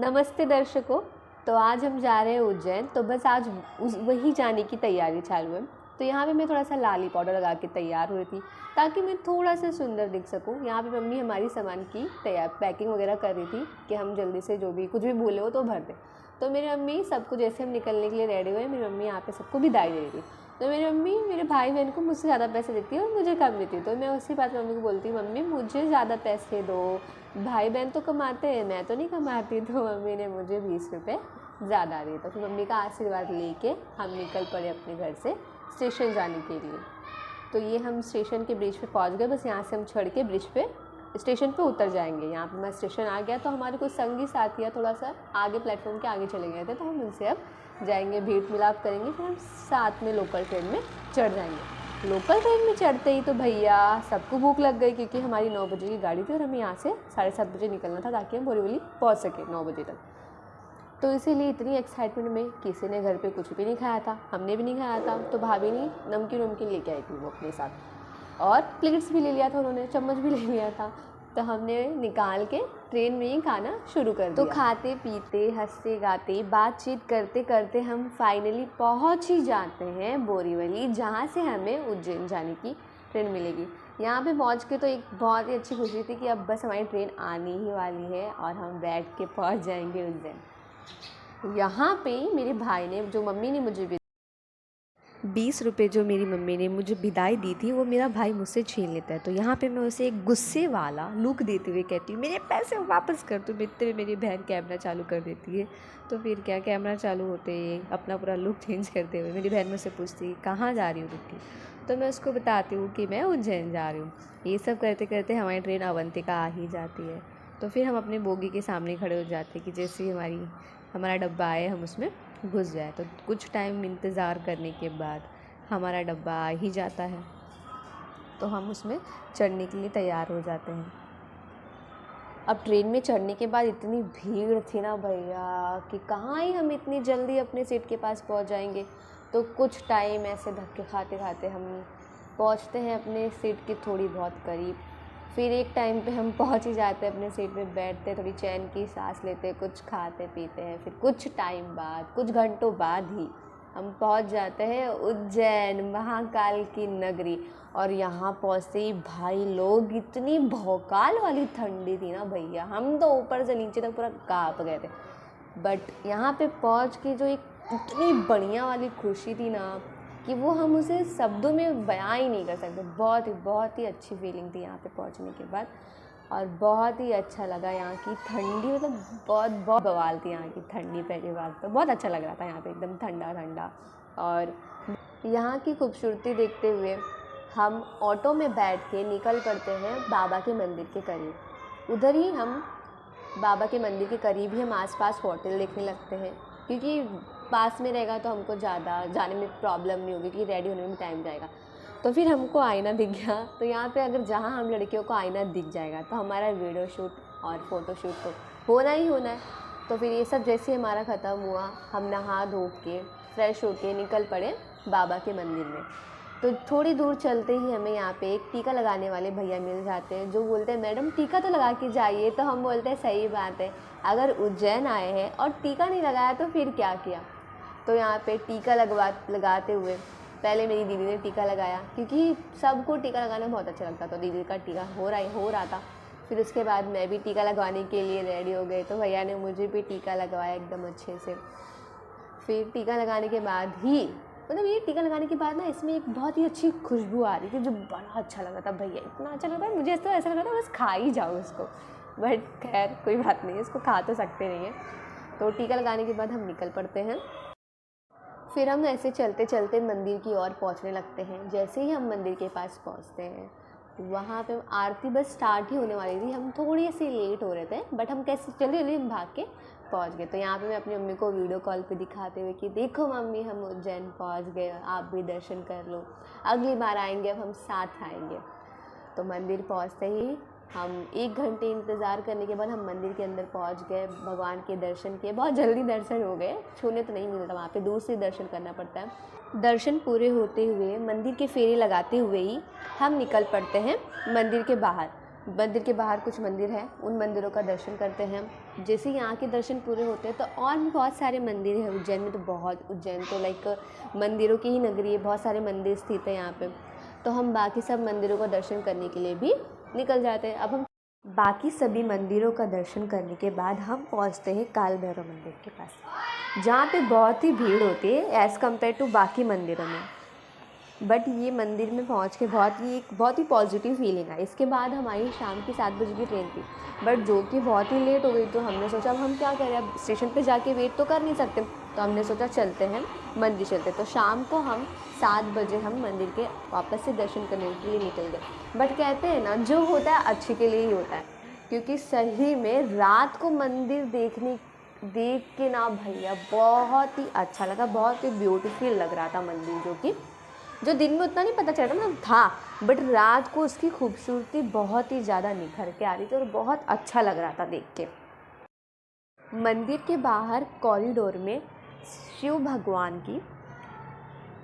नमस्ते दर्शकों। तो आज हम जा रहे हैं उज्जैन। तो बस आज वही जाने की तैयारी चालू है। तो यहाँ पे मैं थोड़ा सा लाली पाउडर लगा के तैयार हो रही थी ताकि मैं थोड़ा सा सुंदर दिख सकूँ। यहाँ पे मम्मी हमारी सामान की तैयार पैकिंग वगैरह कर रही थी कि हम जल्दी से जो भी कुछ भी भूले हो तो भर दें। तो मेरी मम्मी सबको जैसे हम निकलने के लिए रेडी हुए, मेरी मम्मी यहाँ पे सबको विदाई दे रही थी। तो मेरी मम्मी मेरे भाई बहन को मुझसे ज़्यादा पैसे देती है और मुझे कम देती है। तो मैं उसी बात मम्मी को बोलती हूँ, मम्मी मुझे ज़्यादा पैसे दो, भाई बहन तो कमाते हैं, मैं तो नहीं कमाती। तो मम्मी ने मुझे 20 रुपये ज़्यादा दिए। तो फिर मम्मी का आशीर्वाद लेके हम निकल पड़े अपने घर से स्टेशन जाने के लिए। तो ये हम स्टेशन के ब्रिज पे पहुंच गए। बस यहाँ से हम चढ़ के ब्रिज पे स्टेशन पे उतर जाएंगे। यहाँ पे मैं स्टेशन आ गया तो हमारे कुछ संगी साथी थोड़ा सा आगे प्लेटफॉर्म के आगे चले गए थे, तो हम उनसे अब जाएंगे, भेंट मिलाप करेंगे, फिर हम साथ में लोकल ट्रेन में चढ़ जाएंगे। लोकल ट्रेन में चढ़ते ही तो भैया सबको भूख लग गई, क्योंकि हमारी 9 बजे की गाड़ी थी और हमें यहाँ से 7:30 बजे निकलना था ताकि हम बोरीवली पहुँच सके 9 बजे तक। तो इसीलिए इतनी एक्साइटमेंट में किसी ने घर पे कुछ भी नहीं खाया था, हमने भी नहीं खाया था। तो भाभी ने नमकीन लेके आई थी वो अपने साथ, और प्लेट्स भी ले लिया था उन्होंने, चम्मच भी ले लिया था। तो हमने निकाल के ट्रेन में ही खाना शुरू कर दिया। तो खाते पीते हंसते गाते बातचीत करते करते हम फाइनली पहुंच ही जाते हैं बोरीवली, जहां से हमें उज्जैन जाने की ट्रेन मिलेगी। यहाँ पे पहुंच के तो एक बहुत ही अच्छी खुशी थी कि अब बस हमारी ट्रेन आने ही वाली है और हम बैठ के पहुंच जाएंगे उज्जैन। यहाँ पे मेरे भाई ने, जो मम्मी ने मुझे 20 रुपये जो मेरी मम्मी ने मुझे विदाई दी थी, वो मेरा भाई मुझसे छीन लेता है। तो यहाँ पे मैं उसे एक गुस्से वाला लुक देते हुए कहती हूँ, मेरे पैसे वापस कर। तो इतने में मेरी बहन कैमरा चालू कर देती है। तो फिर क्या, कैमरा चालू होते ही अपना पूरा लुक चेंज करते हुए मेरी बहन मुझसे पूछती है कहाँ जा रही हूँ बेटी। तो मैं उसको बताती हूँ कि मैं उज्जैन जा रही हूँ। ये सब करते करते हमारी ट्रेन अवंतिका आ ही जाती है। तो फिर हम अपने बोगी के सामने खड़े हो जाते हैं कि जैसे ही हमारा डब्बा आए हम उसमें घुस जाए। तो कुछ टाइम इंतज़ार करने के बाद हमारा डब्बा आ ही जाता है, तो हम उसमें चढ़ने के लिए तैयार हो जाते हैं। अब ट्रेन में चढ़ने के बाद इतनी भीड़ थी ना भैया कि कहाँ ही हम इतनी जल्दी अपने सीट के पास पहुंच जाएंगे। तो कुछ टाइम ऐसे धक्के खाते खाते हम पहुंचते हैं अपने सीट के थोड़ी बहुत करीब। फिर एक टाइम पे हम पहुंच ही जाते हैं अपने सीट पे, बैठते थोड़ी चैन की सांस लेते, कुछ खाते पीते हैं। फिर कुछ टाइम बाद, कुछ घंटों बाद ही हम पहुंच जाते हैं उज्जैन, महाकाल की नगरी। और यहाँ पहुँचते ही भाई लोग, इतनी भौकाल वाली ठंडी थी ना भैया, हम तो ऊपर से नीचे तक पूरा काँप गए थे। बट यहाँ पे पहुँच के जो एक इतनी बढ़िया वाली खुशी थी ना कि वो हम उसे शब्दों में बयां ही नहीं कर सकते। बहुत ही अच्छी फीलिंग थी यहाँ पे पहुँचने के बाद, और बहुत ही अच्छा लगा। यहाँ की ठंडी मतलब बहुत बवाल थी यहाँ की ठंडी। पहली बात तो बहुत अच्छा लग रहा था यहाँ पे, एकदम ठंडा ठंडा। और यहाँ की खूबसूरती देखते हुए हम ऑटो में बैठ के निकल पड़ते हैं बाबा के मंदिर के करीब। उधर ही हम बाबा के मंदिर के करीब ही हम आसपास होटल देखने लगते हैं, क्योंकि पास में रहेगा तो हमको ज़्यादा जाने में प्रॉब्लम नहीं होगी, कि रेडी होने में टाइम जाएगा। तो फिर हमको आईना दिख गया। तो यहाँ पे अगर जहाँ हम लड़कियों को आईना दिख जाएगा तो हमारा वीडियो शूट और फ़ोटो शूट तो होना ही होना है। तो फिर ये सब जैसे हमारा ख़त्म हुआ, हम नहा धो के फ्रेश होके निकल पड़े बाबा के मंदिर में। तो थोड़ी दूर चलते ही हमें यहाँ पे एक टीका लगाने वाले भैया मिल जाते हैं, जो बोलते हैं मैडम टीका तो लगा के जाइए। तो हम बोलते हैं सही बात है, अगर उज्जैन आए हैं और टीका नहीं लगाया तो फिर क्या किया। तो यहाँ पे टीका लगाते हुए पहले मेरी दीदी ने टीका लगाया, क्योंकि सबको टीका लगाना बहुत अच्छा लगता। तो दीदी का टीका हो रहा था। फिर उसके बाद मैं भी टीका लगवाने के लिए रेडी हो गई। तो भैया ने मुझे भी टीका लगवाया एकदम अच्छे से। फिर टीका लगाने के बाद ही, मतलब ये टीका लगाने के बाद ना, इसमें एक बहुत ही अच्छी खुशबू आ रही थी, जो बड़ा अच्छा लगा था भैया। इतना अच्छा लगा था मुझे, तो ऐसा लगा था बस खा ही जाओ इसको। बट खैर कोई बात नहीं, इसको खा तो सकते नहीं हैं। तो टीका लगाने के बाद हम निकल पड़ते हैं। फिर हम ऐसे चलते चलते मंदिर की ओर पहुंचने लगते हैं। जैसे ही हम मंदिर के पास पहुंचते हैं, वहाँ पे आरती बस स्टार्ट ही होने वाली थी। हम थोड़ी सी लेट हो रहे थे, बट हम कैसे जल्दी हम भाग के पहुँच गए। तो यहाँ पे मैं अपनी मम्मी को वीडियो कॉल पे दिखाते हुए कि देखो मम्मी हम उज्जैन पहुँच गए, आप भी दर्शन कर लो, अगली बार आएंगे अब हम साथ आएंगे। तो मंदिर पहुँचते ही हम 1 घंटे इंतज़ार करने के बाद हम मंदिर के अंदर पहुंच गए, भगवान के दर्शन किए। बहुत जल्दी दर्शन हो गए, छूने तो नहीं मिलता, वहाँ पे दूर से दर्शन करना पड़ता है। दर्शन पूरे होते हुए, मंदिर के फेरे लगाते हुए ही हम निकल पड़ते हैं मंदिर के बाहर। मंदिर के बाहर कुछ मंदिर हैं, उन मंदिरों का दर्शन करते हैं। जैसे यहाँ के दर्शन पूरे होते हैं तो और भी बहुत सारे मंदिर हैं उज्जैन में। तो बहुत, उज्जैन तो लाइक मंदिरों की ही नगरी है, बहुत सारे मंदिर स्थित हैं यहाँ पे। तो हम बाकी सब मंदिरों का दर्शन करने के लिए भी निकल जाते हैं। अब हम बाकी सभी मंदिरों का दर्शन करने के बाद हम पहुँचते हैं काल भैरव मंदिर के पास, जहाँ पे बहुत ही भीड़ होती है एज़ कम्पेयर टू बाकी मंदिरों में। बट ये मंदिर में पहुंच के बहुत ही पॉजिटिव फीलिंग आई। इसके बाद हमारी शाम की 7 बजे की ट्रेन थी, बट जो कि बहुत ही लेट हो गई। तो हमने सोचा अब हम क्या करें, अब स्टेशन पे जाके वेट तो कर नहीं सकते। तो हमने सोचा चलते हैं मंदिर चलते। तो शाम को हम 7 बजे हम मंदिर के वापस से दर्शन करने के लिए निकल गए। बट कहते हैं ना, जो होता है अच्छे के लिए ही होता है, क्योंकि सही में रात को मंदिर देख के ना भैया बहुत ही अच्छा लगा। बहुत ही ब्यूटीफुल लग रहा था मंदिर, जो दिन में उतना नहीं पता चल रहा था, बट रात को उसकी खूबसूरती बहुत ही ज़्यादा निखर के आ रही थी और बहुत अच्छा लग रहा था देख के। मंदिर के बाहर कॉरिडोर में शिव भगवान की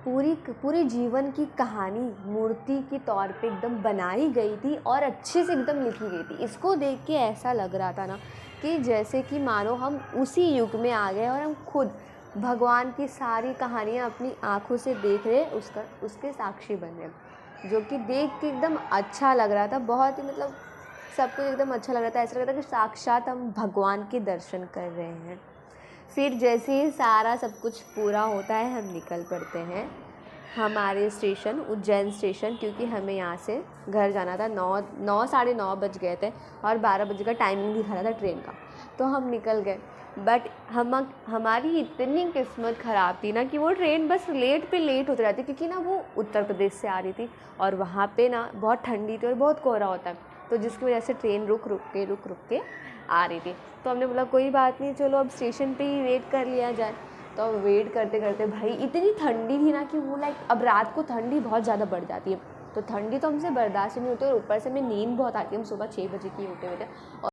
पूरे जीवन की कहानी मूर्ति के तौर पे एकदम बनाई गई थी और अच्छे से एकदम लिखी गई थी। इसको देख के ऐसा लग रहा था ना कि जैसे कि मानो हम उसी युग में आ गए और हम खुद भगवान की सारी कहानियाँ अपनी आँखों से देख रहे, उसके साक्षी बन रहे, जो कि देख के एकदम अच्छा लग रहा था। बहुत ही मतलब सब कुछ एकदम अच्छा लग रहा था। ऐसा लग रहा था कि साक्षात हम भगवान के दर्शन कर रहे हैं। फिर जैसे ही सारा सब कुछ पूरा होता है, हम निकल पड़ते हैं हमारे स्टेशन, उज्जैन स्टेशन, क्योंकि हमें यहाँ से घर जाना था। 9 साढ़े 9 बज गए थे और 12 बजे का टाइमिंग दिखा रहा था ट्रेन का। तो हम निकल गए, बट हमारी इतनी किस्मत ख़राब थी ना कि वो ट्रेन बस लेट पे लेट होती रहती, क्योंकि ना वो उत्तर प्रदेश से आ रही थी और वहाँ पे ना बहुत ठंडी थी और बहुत कोहरा होता है। तो जिसकी वजह से ट्रेन रुक रुक के आ रही थी। तो हमने बोला कोई बात नहीं, चलो अब स्टेशन पे ही वेट कर लिया जाए। तो वेट करते करते भाई इतनी ठंडी थी ना कि वो लाइक अब रात को ठंडी बहुत ज़्यादा बढ़ जाती है। तो ठंडी तो हमसे बर्दाश्त नहीं होती और ऊपर से हमें नींद बहुत आती है। हम सुबह 6 बजे की उठे हुए थे।